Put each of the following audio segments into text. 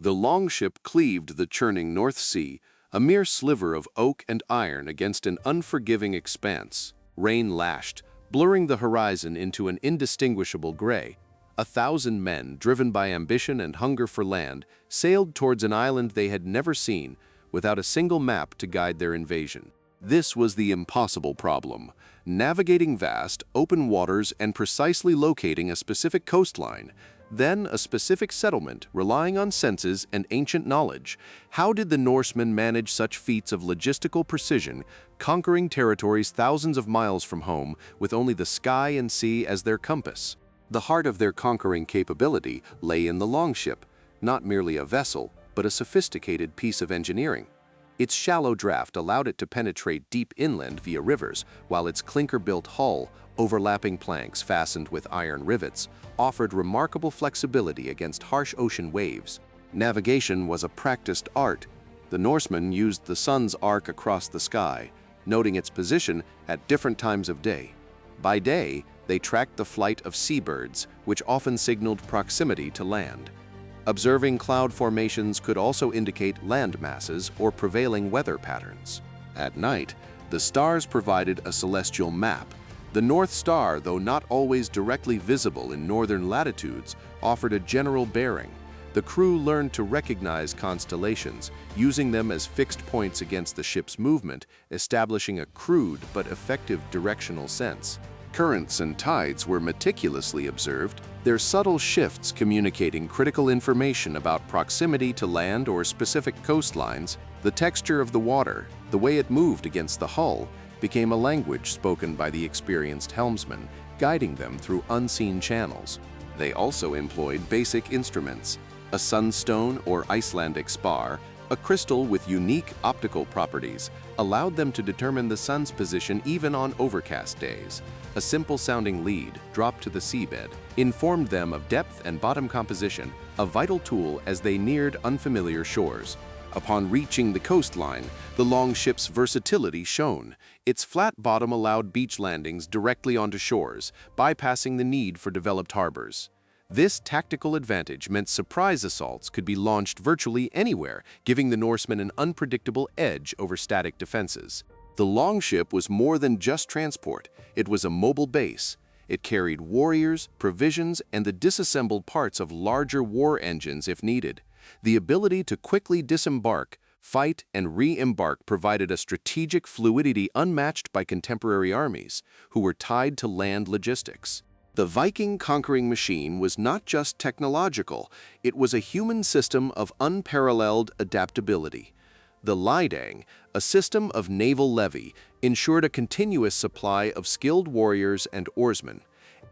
The longship cleaved the churning North Sea, a mere sliver of oak and iron against an unforgiving expanse. Rain lashed, blurring the horizon into an indistinguishable gray. 1,000 men, driven by ambition and hunger for land, sailed towards an island they had never seen, without a single map to guide their invasion. This was the impossible problem: navigating vast, open waters and precisely locating a specific coastline, then a specific settlement relying on senses and ancient knowledge. How did the Norsemen manage such feats of logistical precision, conquering territories thousands of miles from home with only the sky and sea as their compass? The heart of their conquering capability lay in the longship, not merely a vessel, but a sophisticated piece of engineering. Its shallow draft allowed it to penetrate deep inland via rivers, while its clinker-built hull, overlapping planks fastened with iron rivets, offered remarkable flexibility against harsh ocean waves. Navigation was a practiced art. The Norsemen used the sun's arc across the sky, noting its position at different times of day. By day, they tracked the flight of seabirds, which often signaled proximity to land. Observing cloud formations could also indicate land masses or prevailing weather patterns. At night, the stars provided a celestial map. The North Star, though not always directly visible in northern latitudes, offered a general bearing. The crew learned to recognize constellations, using them as fixed points against the ship's movement, establishing a crude but effective directional sense. Currents and tides were meticulously observed, their subtle shifts communicating critical information about proximity to land or specific coastlines. The texture of the water, the way it moved against the hull, became a language spoken by the experienced helmsmen, guiding them through unseen channels. They also employed basic instruments: a sunstone or Icelandic spar, a crystal with unique optical properties, allowed them to determine the sun's position even on overcast days. A simple-sounding lead, dropped to the seabed, informed them of depth and bottom composition, a vital tool as they neared unfamiliar shores. Upon reaching the coastline, the longship's versatility shone. Its flat bottom allowed beach landings directly onto shores, bypassing the need for developed harbors. This tactical advantage meant surprise assaults could be launched virtually anywhere, giving the Norsemen an unpredictable edge over static defenses. The longship was more than just transport. It was a mobile base. It carried warriors, provisions, and the disassembled parts of larger war engines if needed. The ability to quickly disembark, fight, and re-embark provided a strategic fluidity unmatched by contemporary armies, who were tied to land logistics. The Viking conquering machine was not just technological, it was a human system of unparalleled adaptability. The Lidang, a system of naval levy, ensured a continuous supply of skilled warriors and oarsmen.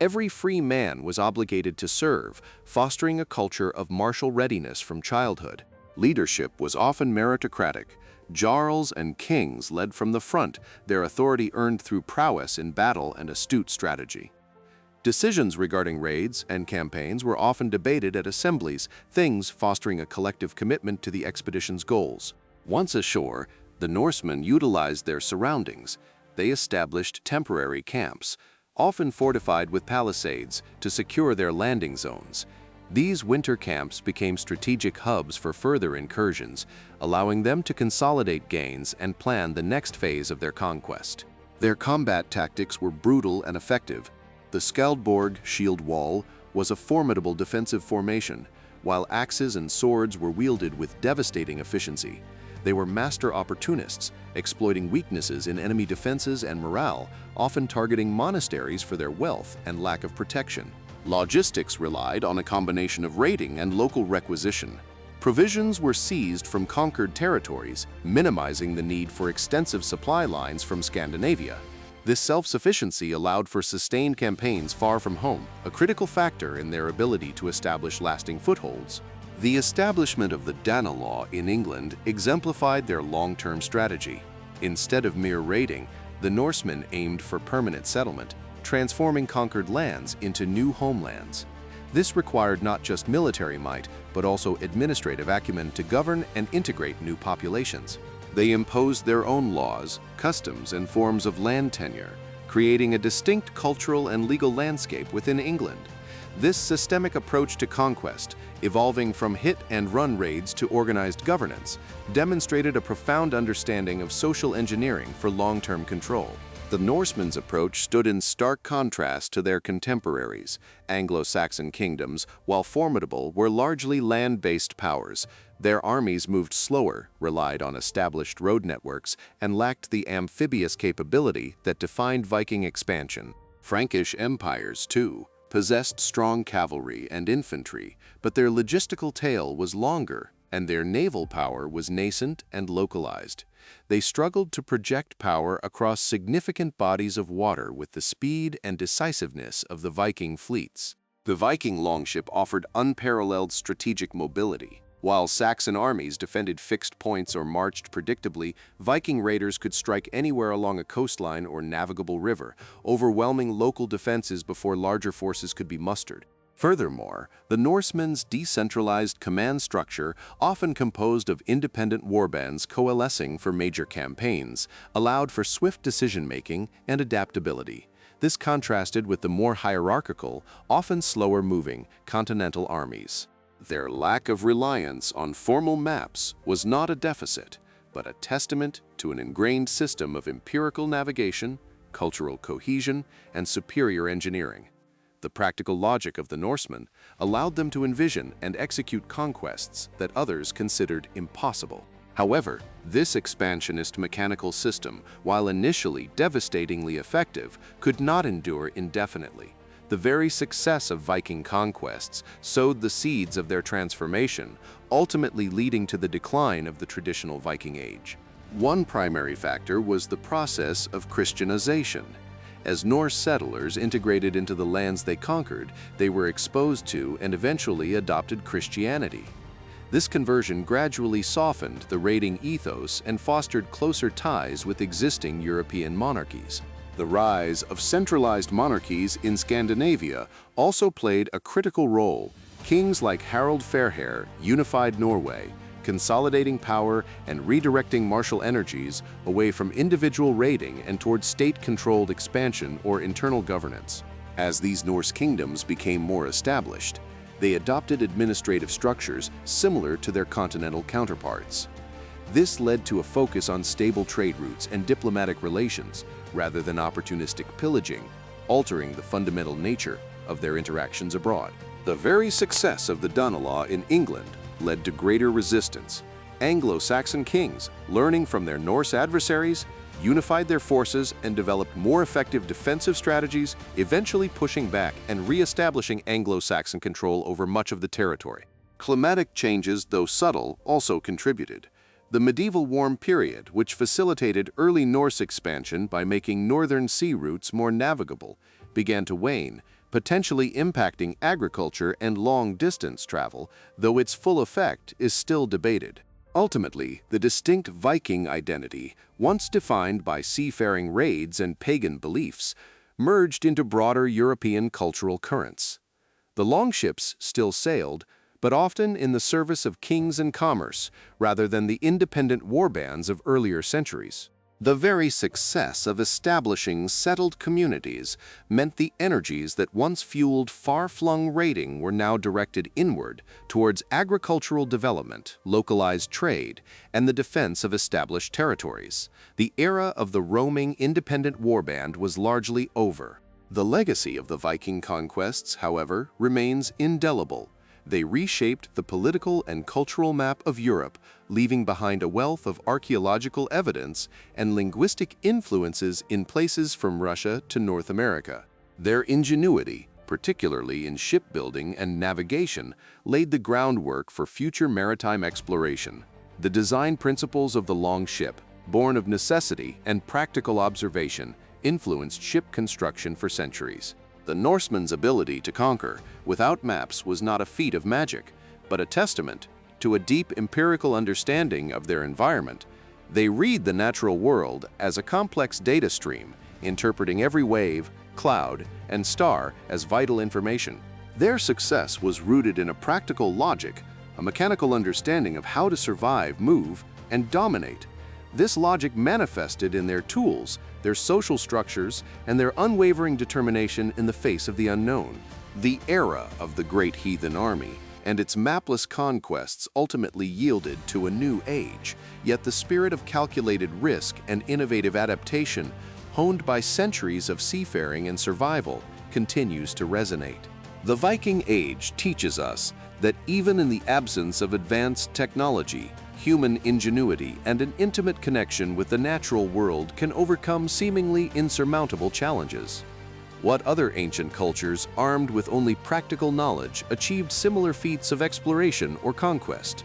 Every free man was obligated to serve, fostering a culture of martial readiness from childhood. Leadership was often meritocratic. Jarls and kings led from the front, their authority earned through prowess in battle and astute strategy. Decisions regarding raids and campaigns were often debated at assemblies, things fostering a collective commitment to the expedition's goals. Once ashore, the Norsemen utilized their surroundings. They established temporary camps, often fortified with palisades, to secure their landing zones. These winter camps became strategic hubs for further incursions, allowing them to consolidate gains and plan the next phase of their conquest. Their combat tactics were brutal and effective. The Skaldborg shield wall was a formidable defensive formation, while axes and swords were wielded with devastating efficiency. They were master opportunists, exploiting weaknesses in enemy defenses and morale, often targeting monasteries for their wealth and lack of protection. Logistics relied on a combination of raiding and local requisition. Provisions were seized from conquered territories, minimizing the need for extensive supply lines from Scandinavia. This self-sufficiency allowed for sustained campaigns far from home, a critical factor in their ability to establish lasting footholds. The establishment of the Danelaw in England exemplified their long-term strategy. Instead of mere raiding, the Norsemen aimed for permanent settlement, transforming conquered lands into new homelands. This required not just military might, but also administrative acumen to govern and integrate new populations. They imposed their own laws, customs, and forms of land tenure, creating a distinct cultural and legal landscape within England. This systemic approach to conquest, evolving from hit-and-run raids to organized governance, demonstrated a profound understanding of social engineering for long-term control. The Norsemen's approach stood in stark contrast to their contemporaries, Anglo-Saxon kingdoms, while formidable, were largely land-based powers. Their armies moved slower, relied on established road networks, and lacked the amphibious capability that defined Viking expansion. Frankish empires, too, possessed strong cavalry and infantry, but their logistical tail was longer, and their naval power was nascent and localized. They struggled to project power across significant bodies of water with the speed and decisiveness of the Viking fleets. The Viking longship offered unparalleled strategic mobility. While Saxon armies defended fixed points or marched predictably, Viking raiders could strike anywhere along a coastline or navigable river, overwhelming local defenses before larger forces could be mustered. Furthermore, the Norsemen's decentralized command structure, often composed of independent warbands coalescing for major campaigns, allowed for swift decision-making and adaptability. This contrasted with the more hierarchical, often slower-moving, continental armies. Their lack of reliance on formal maps was not a deficit, but a testament to an ingrained system of empirical navigation, cultural cohesion, and superior engineering. The practical logic of the Norsemen allowed them to envision and execute conquests that others considered impossible. However, this expansionist mechanical system, while initially devastatingly effective, could not endure indefinitely. The very success of Viking conquests sowed the seeds of their transformation, ultimately leading to the decline of the traditional Viking Age. One primary factor was the process of Christianization. As Norse settlers integrated into the lands they conquered, they were exposed to and eventually adopted Christianity. This conversion gradually softened the raiding ethos and fostered closer ties with existing European monarchies. The rise of centralized monarchies in Scandinavia also played a critical role. Kings like Harald Fairhair unified Norway, consolidating power and redirecting martial energies away from individual raiding and toward state-controlled expansion or internal governance. As these Norse kingdoms became more established, they adopted administrative structures similar to their continental counterparts. This led to a focus on stable trade routes and diplomatic relations, rather than opportunistic pillaging, altering the fundamental nature of their interactions abroad. The very success of the Danelaw in England led to greater resistance. Anglo-Saxon kings, learning from their Norse adversaries, unified their forces and developed more effective defensive strategies, eventually pushing back and re-establishing Anglo-Saxon control over much of the territory. Climatic changes, though subtle, also contributed. The medieval warm period, which facilitated early Norse expansion by making northern sea routes more navigable, began to wane, potentially impacting agriculture and long-distance travel, though its full effect is still debated. Ultimately, the distinct Viking identity, once defined by seafaring raids and pagan beliefs, merged into broader European cultural currents. The longships still sailed, but often in the service of kings and commerce, rather than the independent warbands of earlier centuries. The very success of establishing settled communities meant the energies that once fueled far-flung raiding were now directed inward towards agricultural development, localized trade, and the defense of established territories. The era of the roaming independent warband was largely over. The legacy of the Viking conquests, however, remains indelible. They reshaped the political and cultural map of Europe, leaving behind a wealth of archaeological evidence and linguistic influences in places from Russia to North America. Their ingenuity, particularly in shipbuilding and navigation, laid the groundwork for future maritime exploration. The design principles of the longship, born of necessity and practical observation, influenced ship construction for centuries. The Norsemen's ability to conquer without maps was not a feat of magic, but a testament to a deep empirical understanding of their environment. They read the natural world as a complex data stream, interpreting every wave, cloud, and star as vital information. Their success was rooted in a practical logic, a mechanical understanding of how to survive, move, and dominate. This logic manifested in their tools, their social structures, and their unwavering determination in the face of the unknown. The era of the Great Heathen Army and its mapless conquests ultimately yielded to a new age, yet the spirit of calculated risk and innovative adaptation, honed by centuries of seafaring and survival, continues to resonate. The Viking Age teaches us that even in the absence of advanced technology, human ingenuity and an intimate connection with the natural world can overcome seemingly insurmountable challenges. What other ancient cultures, armed with only practical knowledge, achieved similar feats of exploration or conquest?